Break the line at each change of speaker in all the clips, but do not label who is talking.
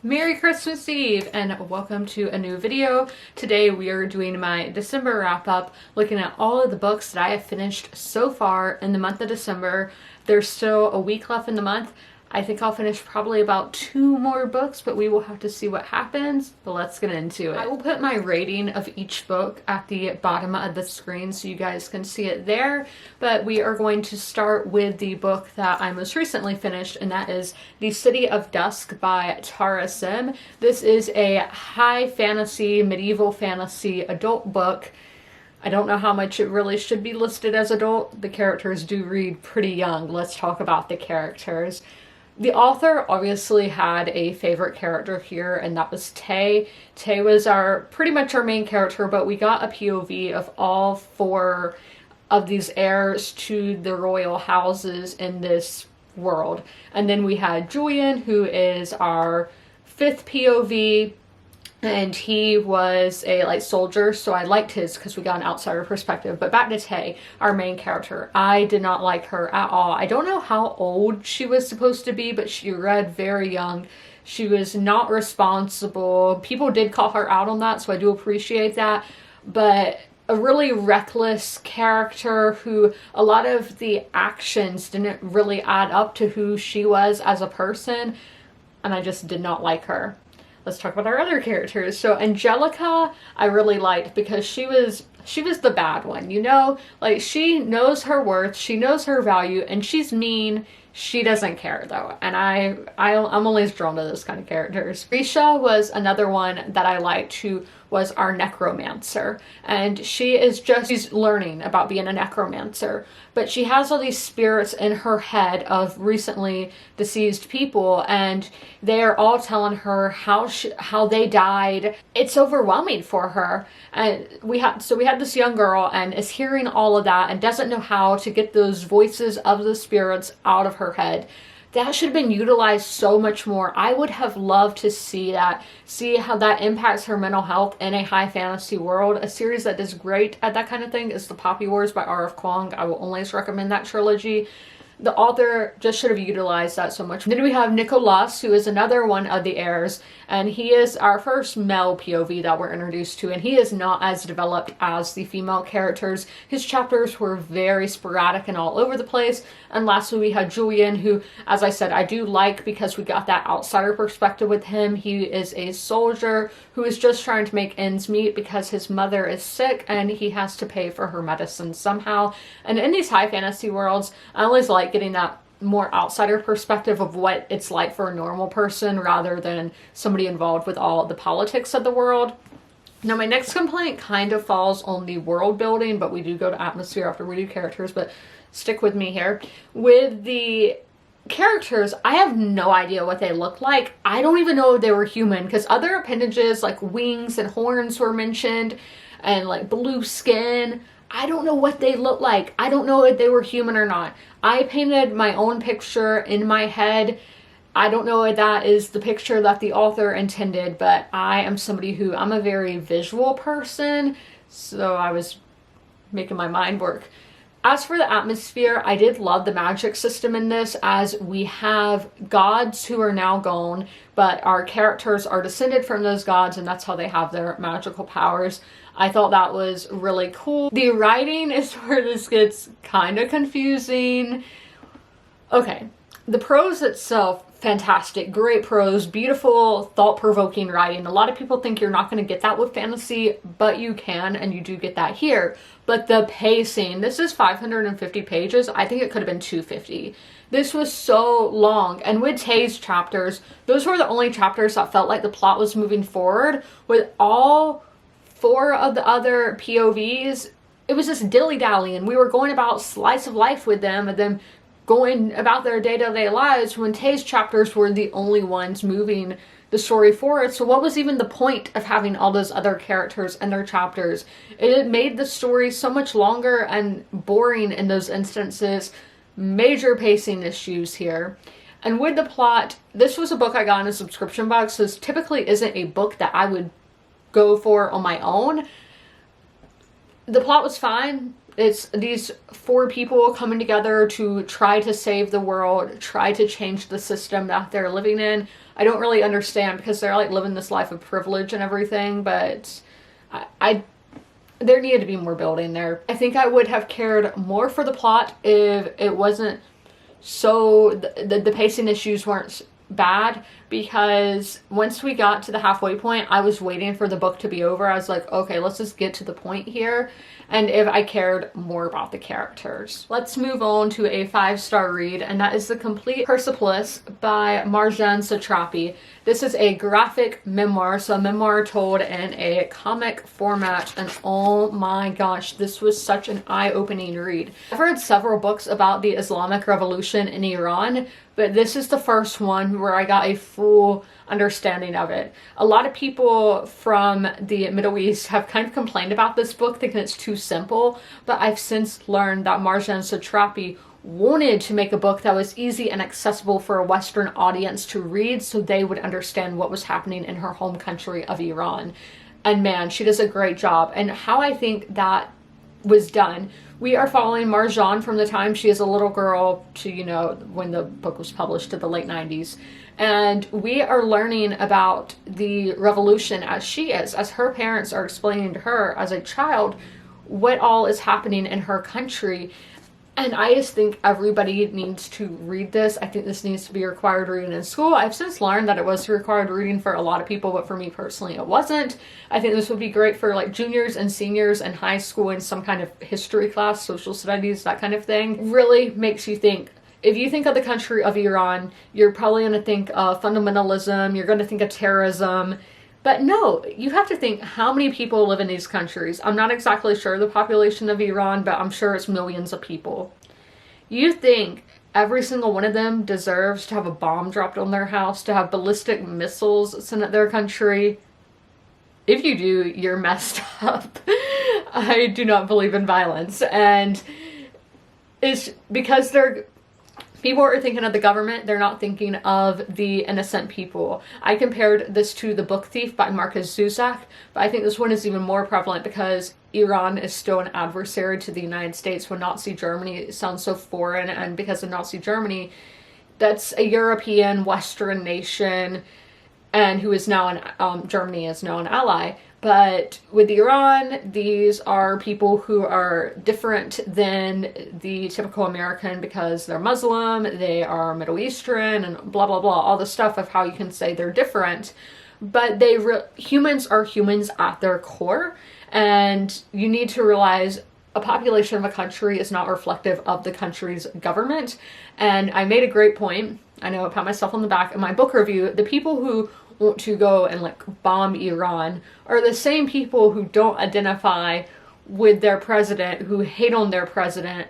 Merry Christmas Eve and welcome to a new video. Today we are doing my December wrap up, looking at all of the books that I have finished so far in the month of December. There's still a week left in the month. I think I'll finish probably about 2 more books, but we will have to see what happens. But let's get into it. I will put my rating of each book at the bottom of the screen so you guys can see it there. But we are going to start with the book that I most recently finished, and that is The City of Dusk by Tara Sim. This is a high fantasy, medieval fantasy adult book. I don't know how much it really should be listed as adult. The characters do read pretty young. Let's talk about the characters. The author obviously had a favorite character here, and that was Tay. Tay was pretty much our main character, but we got a POV of all 4 of these heirs to the royal houses in this world. And then we had Julian, who is our 5th POV, and he was a light soldier, so I liked his because we got an outsider perspective. But back to Tay, our main character. I did not like her at all. I don't know how old she was supposed to be, but she read very young. She was not responsible. People did call her out on that, so I do appreciate that. But a really reckless character who a lot of the actions didn't really add up to who she was as a person, and I just did not like her. Let's talk about our other characters. So Angelica, I really liked because she was the bad one, you know? Like, she knows her worth, she knows her value, and she's mean. She doesn't care though, and I'm always drawn to those kind of characters. Risha was another one that I liked, who was our necromancer, and she's learning about being a necromancer, but she has all these spirits in her head of recently deceased people, and they're all telling her how they died. It's overwhelming for her, and we had this young girl and is hearing all of that and doesn't know how to get those voices of the spirits out of her head. That should have been utilized so much more. I would have loved to see how that impacts her mental health in a high fantasy world. A series that is great at that kind of thing is The Poppy Wars by R.F. Kuang. I will always recommend that trilogy. The author just should have utilized that so much. Then we have Nicholas, who is another one of the heirs, and he is our first male POV that we're introduced to, and he is not as developed as the female characters. His chapters were very sporadic and all over the place. And lastly, we had Julian, who, as I said, I do like because we got that outsider perspective with him. He is a soldier who is just trying to make ends meet because his mother is sick and he has to pay for her medicine somehow. And in these high fantasy worlds, I always like getting that more outsider perspective of what it's like for a normal person rather than somebody involved with all the politics of the world. Now, my next complaint kind of falls on the world building, but we do go to atmosphere after we do characters, but stick with me here. With the characters, I have no idea what they look like. I don't even know if they were human, because other appendages like wings and horns were mentioned, and like blue skin. I don't know what they look like. I don't know if they were human or not. I painted my own picture in my head. I don't know if that is the picture that the author intended, but I am somebody who, I'm a very visual person, so I was making my mind work. As for the atmosphere, I did love the magic system in this, as we have gods who are now gone, but our characters are descended from those gods, and that's how they have their magical powers. I thought that was really cool. The writing is where this gets kind of confusing. Okay, the prose itself, fantastic, great prose, beautiful, thought-provoking writing. A lot of people think you're not going to get that with fantasy, but you can, and you do get that here. But the pacing, this is 550 pages. I think it could have been 250. This was so long, and with Tay's chapters, those were the only chapters that felt like the plot was moving forward. With all 4 of the other POVs, it was just dilly-dallying. We were going about slice of life with them, and then going about their day-to-day lives, when Tay's chapters were the only ones moving the story forward. So what was even the point of having all those other characters and their chapters? It made the story so much longer and boring in those instances. Major pacing issues here. And with the plot, this was a book I got in a subscription box, so this typically isn't a book that I would go for on my own. The plot was fine. It's these four people coming together to try to save the world, try to change the system that they're living in. I don't really understand because they're like living this life of privilege and everything, but I there needed to be more building there. I think I would have cared more for the plot if it wasn't so, the pacing issues weren't bad, because once we got to the halfway point, I was waiting for the book to be over. I was like, okay, let's just get to the point here. And if I cared more about the characters. Let's move on to a 5-star read, and that is The Complete Persepolis by Marjane Satrapi. This is a graphic memoir, so a memoir told in a comic format, and oh my gosh, this was such an eye-opening read. I've read several books about the Islamic Revolution in Iran, but this is the first one where I got a full understanding of it. A lot of people from the Middle East have kind of complained about this book, thinking it's too simple, but I've since learned that Marjane Satrapi wanted to make a book that was easy and accessible for a Western audience to read so they would understand what was happening in her home country of Iran. And man, she does a great job. And how I think that was done, we are following Marjane from the time she is a little girl to, you know, when the book was published, to the late 90s. And we are learning about the revolution as she is, as her parents are explaining to her as a child what all is happening in her country. And I just think everybody needs to read this. I think this needs to be required reading in school. I've since learned that it was required reading for a lot of people, but for me personally, it wasn't. I think this would be great for like juniors and seniors in high school in some kind of history class, social studies, that kind of thing. Really makes you think. If you think of the country of Iran, you're probably going to think of fundamentalism, you're going to think of terrorism. But no, you have to think how many people live in these countries. I'm not exactly sure the population of Iran, but I'm sure it's millions of people. You think every single one of them deserves to have a bomb dropped on their house, to have ballistic missiles sent at their country? If you do, you're messed up. I do not believe in violence. And it's because people are thinking of the government, they're not thinking of the innocent people. I compared this to The Book Thief by Marcus Zusak, but I think this one is even more prevalent because Iran is still an adversary to the United States. When Nazi Germany sounds so foreign, and because of Nazi Germany, that's a European Western nation, and who is now Germany is now an ally. But with Iran, these are people who are different than the typical American because they're Muslim, they are Middle Eastern, and blah, blah, blah, all the stuff of how you can say they're different. But humans are humans at their core, and you need to realize a population of a country is not reflective of the country's government. And I made a great point. I know I pat myself on the back in my book review. The people who want to go and like bomb Iran are the same people who don't identify with their president, who hate on their president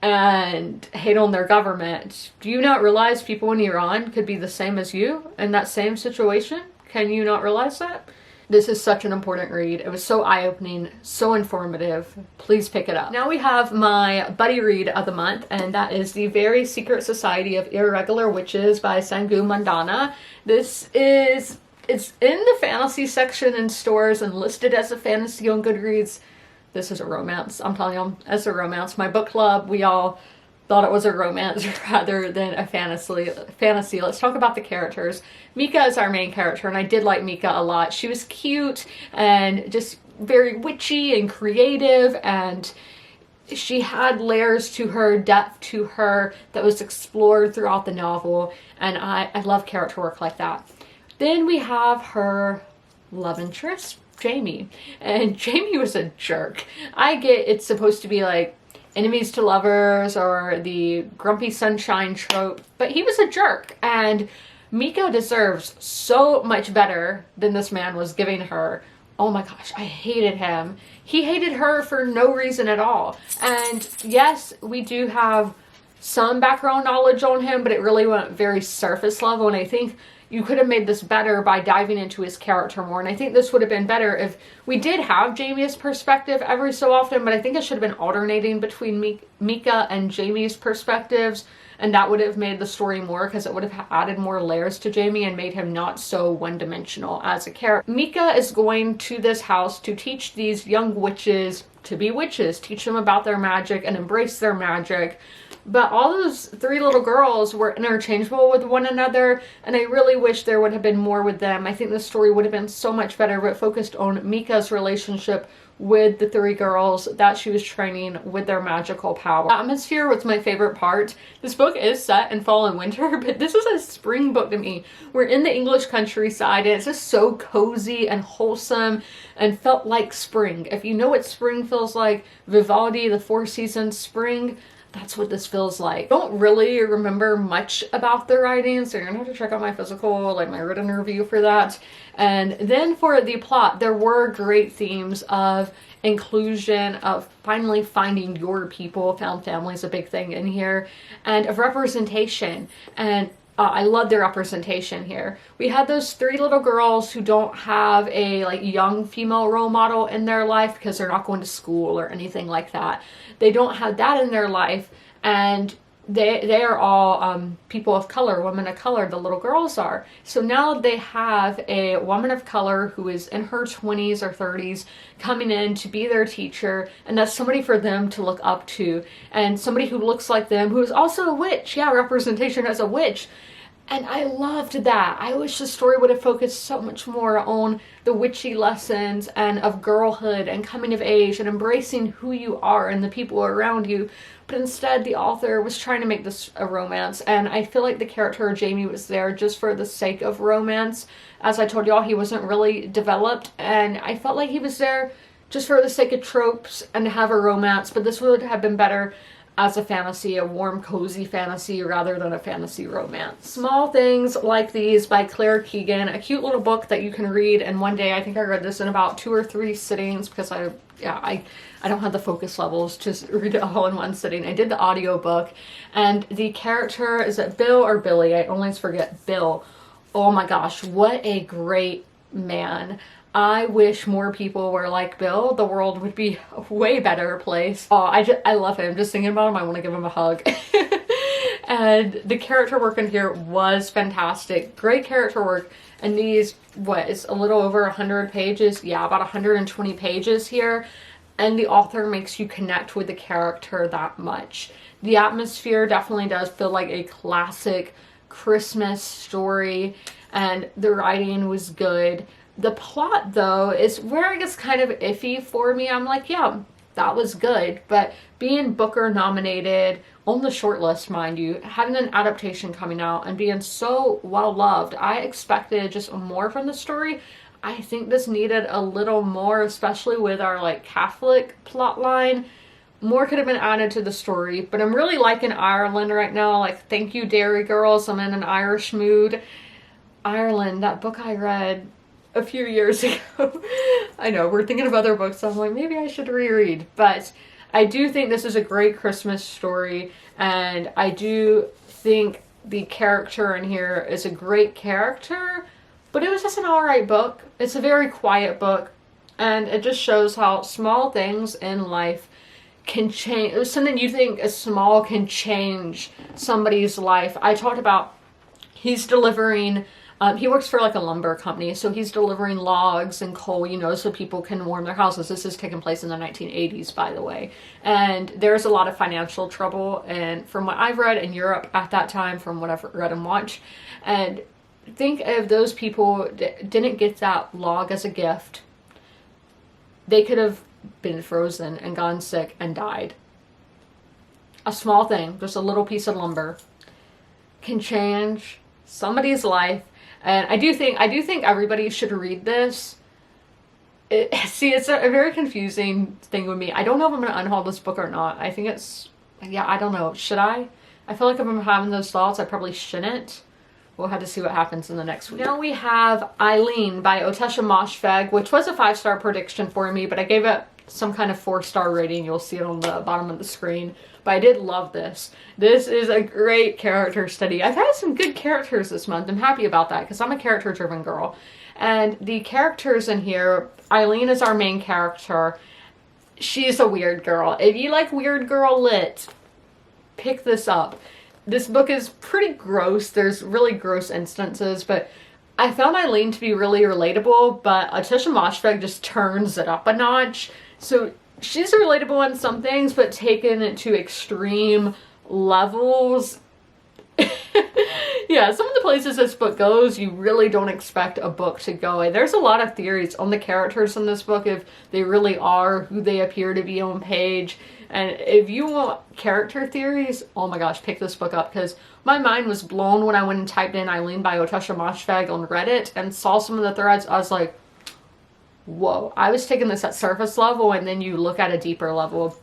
and hate on their government. Do you not realize people in Iran could be the same as you in that same situation? Can you not realize that? This is such an important read. It was so eye-opening, so informative. Please pick it up. Now we have my buddy read of the month, and that is The Very Secret Society of Irregular Witches by Sangu Mandana. It's in the fantasy section in stores and listed as a fantasy on Goodreads. This is a romance. I'm telling you, it's a romance. My book club, we all thought it was a romance rather than a fantasy. Let's talk about the characters. Mika is our main character, and I did like Mika a lot. She was cute and just very witchy and creative, and she had layers to her, depth to her that was explored throughout the novel, and I love character work like that. Then we have her love interest, Jamie, and Jamie was a jerk. I get it's supposed to be like enemies to lovers or the grumpy sunshine trope, but he was a jerk, and Miko deserves so much better than this man was giving her. Oh my gosh, I hated him. He hated her for no reason at all. And yes, we do have some background knowledge on him, but it really went very surface level, and I think you could have made this better by diving into his character more. And I think this would have been better if we did have Jamie's perspective every so often, but I think it should have been alternating between Mika and Jamie's perspectives. and that would have made the story more, because it would have added more layers to Jamie and made him not so one-dimensional as a character. Mika is going to this house to teach these young witches to be witches, teach them about their magic and embrace their magic. But all those three little girls were interchangeable with one another, and I really wish there would have been more with them. I think the story would have been so much better, but focused on Mika's relationship with the three girls that she was training with their magical power. The atmosphere was my favorite part. This book is set in fall and winter, but this was a spring book to me. We're in the English countryside, and it's just so cozy and wholesome and felt like spring. If you know what spring feels like, Vivaldi, the Four Seasons Spring, that's what this feels like. I don't really remember much about the writing, so you're gonna have to check out my physical, like my written review for that. And then for the plot, there were great themes of inclusion, of finally finding your people. Found family is a big thing in here, and of representation. And I love the representation here. We had those three little girls who don't have a like young female role model in their life because they're not going to school or anything like that. They don't have that in their life, and they are all people of color, women of color, the little girls are. So now they have a woman of color who is in her 20s or 30s coming in to be their teacher, and that's somebody for them to look up to, and somebody who looks like them, who is also a witch. Yeah, representation as a witch. And I loved that. I wish the story would have focused so much more on the witchy lessons and of girlhood and coming of age and embracing who you are and the people around you. But instead, the author was trying to make this a romance. And I feel like the character of Jamie was there just for the sake of romance. As I told y'all, he wasn't really developed. And I felt like he was there just for the sake of tropes and to have a romance. But this would have been better as a fantasy, a warm, cozy fantasy rather than a fantasy romance. Small Things Like These by Claire Keegan, a cute little book that you can read in one day. I think I read this in about 2 or 3 sittings because I don't have the focus levels to read it all in one sitting. I did the audiobook, and the character, is it Bill or Billy? I always forget. Bill. Oh my gosh, what a great man. I wish more people were like Bill. The world would be a way better place. Oh, I love him. Just thinking about him, I want to give him a hug. And the character work in here was fantastic. Great character work. And these, what, it's a little over 100 pages? Yeah, about 120 pages here. And the author makes you connect with the character that much. The atmosphere definitely does feel like a classic Christmas story. And the writing was good. The plot, though, is where it gets kind of iffy for me. I'm like, yeah, that was good. But being Booker nominated, on the short list, mind you, having an adaptation coming out and being so well loved, I expected just more from the story. I think this needed a little more, especially with our like Catholic plot line. More could have been added to the story, but I'm really liking Ireland right now. Like, thank you, Dairy Girls. I'm in an Irish mood. Ireland, that book I read a few years ago. I know, we're thinking of other books, so I'm like, maybe I should reread. But I do think this is a great Christmas story, and I do think the character in here is a great character, but it was just an alright book. It's a very quiet book, and it just shows how small things in life can change. It was something you think is small can change somebody's life. I talked about, he's delivering he works for like a lumber company, so he's delivering logs and coal, you know, so people can warm their houses. This is taking place in the 1980s, by the way. And there's a lot of financial trouble, and from what I've read, in Europe at that time, from what I've read and watched. And think of those people that didn't get that log as a gift. They could have been frozen and gone sick and died. A small thing, just a little piece of lumber, can change somebody's life. And I do think everybody should read this. See, it's a very confusing thing with me. I don't know if I'm going to unhaul this book or not. I think it's, yeah, I don't know. Should I? I feel like if I'm having those thoughts, I probably shouldn't. We'll have to see what happens in the next week. Now we have Eileen by Otesha Moshfegh, which was a 5-star prediction for me, but I gave it some kind of 4-star rating. You'll see it on the bottom of the screen. But I did love this. This is a great character study. I've had some good characters this month. I'm happy about that because I'm a character-driven girl. And the characters in here, Eileen is our main character. She's a weird girl. If you like weird girl lit, pick this up. This book is pretty gross. There's really gross instances, but I found Eileen to be really relatable, but Atisha Moshfegh just turns it up a notch. So she's relatable in some things, but taken it to extreme levels. Yeah, some of the places this book goes, you really don't expect a book to go. And there's a lot of theories on the characters in this book, if they really are who they appear to be on page. And if you want character theories, oh my gosh, pick this book up, because my mind was blown when I went and typed in Eileen by Atisha Moshfegh on Reddit and saw some of the threads. I was like, whoa, I was taking this at surface level, and then you look at a deeper level.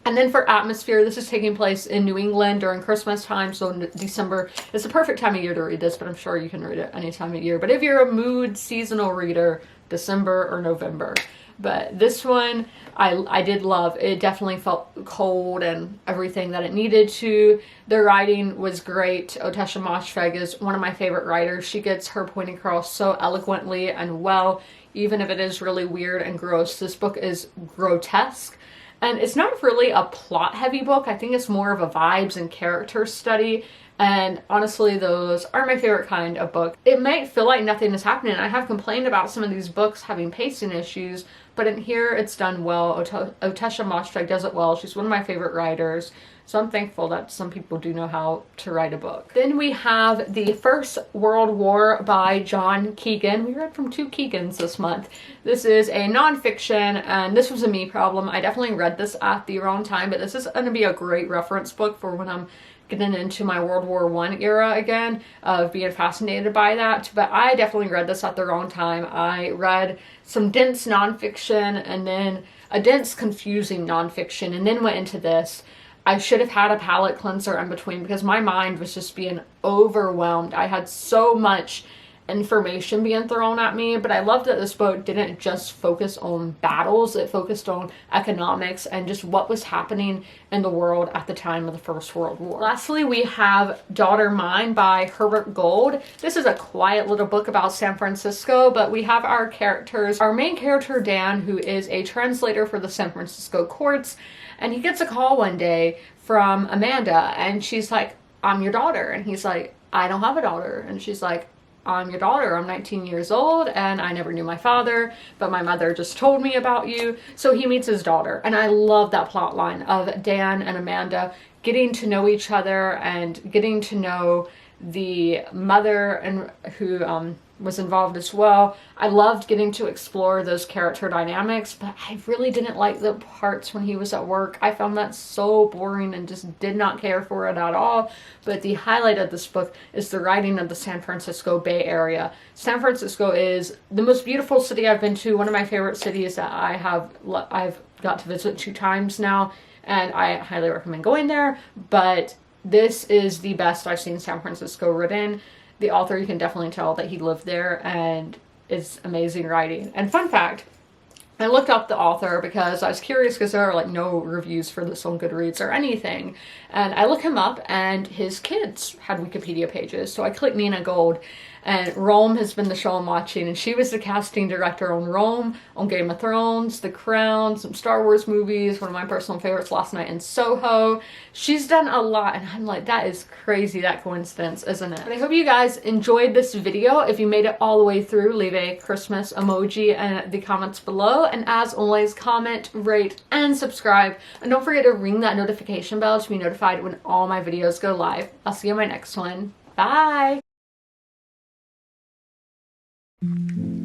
And then for atmosphere, this is taking place in New England during Christmas time, so in December is the perfect time of year to read this, but I'm sure you can read it any time of year. But if you're a mood seasonal reader, December or November. But this one, I did love. It definitely felt cold and everything that it needed to. The writing was great. Atisha Moshfegh is one of my favorite writers. She gets her point across so eloquently and well, even if it is really weird and gross. This book is grotesque. And it's not really a plot-heavy book. I think it's more of a vibes and character study. And honestly, those are my favorite kind of book. It might feel like nothing is happening. I have complained about some of these books having pacing issues, but in here it's done well. Atisha Moshfegh does it well. She's one of my favorite writers. So I'm thankful that some people do know how to write a book. Then we have The First World War by John Keegan. We read from 2 Keegans this month. This is a nonfiction, and this was a me problem. I definitely read this at the wrong time, but this is going to be a great reference book for when I'm getting into my World War I era again, of being fascinated by that. But I definitely read this at the wrong time. I read some dense nonfiction and then a dense, confusing nonfiction, and then went into this. I should have had a palate cleanser in between because my mind was just being overwhelmed. I had so much information being thrown at me, but I love that this book didn't just focus on battles. It focused on economics and just what was happening in the world at the time of the First World War. Lastly, we have Daughter Mine by Herbert Gold. This is a quiet little book about San Francisco, but we have our characters. Our main character, Dan, who is a translator for the San Francisco courts, and he gets a call one day from Amanda, and she's like, "I'm your daughter." And he's like, "I don't have a daughter." And she's like, "I'm your daughter. I'm 19 years old and I never knew my father, but my mother just told me about you." So he meets his daughter. And I love that plot line of Dan and Amanda getting to know each other and getting to know the mother and who was involved as well. I loved getting to explore those character dynamics, but I really didn't like the parts when he was at work. I found that so boring and just did not care for it at all. But the highlight of this book is the writing of the San Francisco Bay Area. San Francisco is the most beautiful city I've been to, one of my favorite cities that I've got to visit 2 times now, and I highly recommend going there. But this is the best I've seen San Francisco written. The author, you can definitely tell that he lived there, and it's amazing writing. And fun fact, I looked up the author because I was curious, because there are like no reviews for this on Goodreads or anything. And I looked him up and his kids had Wikipedia pages. So I clicked Nina Gold, and Rome has been the show I'm watching, and she was the casting director on Rome, on Game of Thrones, The Crown, some Star Wars movies, one of my personal favorites, Last Night in Soho. She's done a lot, and I'm like, that is crazy, that coincidence, isn't it? But I hope you guys enjoyed this video. If you made it all the way through, leave a Christmas emoji in the comments below, and as always, comment, rate, and subscribe, and don't forget to ring that notification bell to be notified when all my videos go live. I'll see you in my next one. Bye!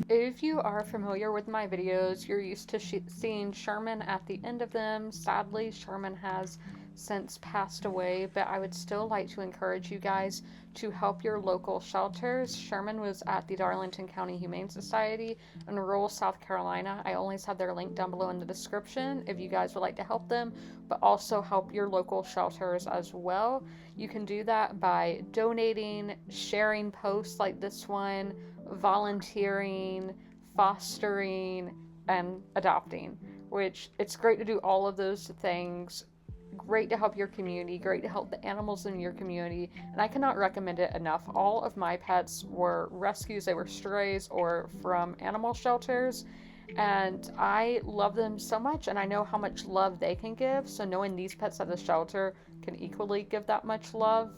If you are familiar with my videos, you're used to seeing Sherman at the end of them. Sadly, Sherman has since passed away, but I would still like to encourage you guys to help your local shelters. Sherman was at the Darlington County Humane Society in rural South Carolina. I always have their link down below in the description if you guys would like to help them, but also help your local shelters as well. You can do that by donating, sharing posts like this one, volunteering, fostering, and adopting, which it's great to do all of those things. Great to help your community, great to help the animals in your community, and I cannot recommend it enough. All of my pets were rescues. They were strays or from animal shelters, and I love them so much, and I know how much love they can give, so knowing these pets at the shelter can equally give that much love,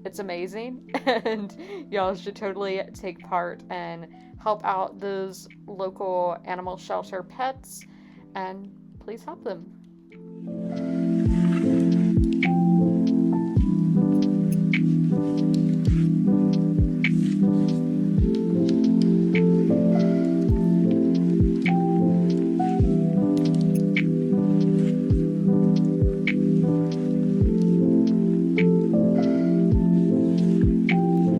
It's amazing, and y'all should totally take part and help out those local animal shelter pets, and please help them.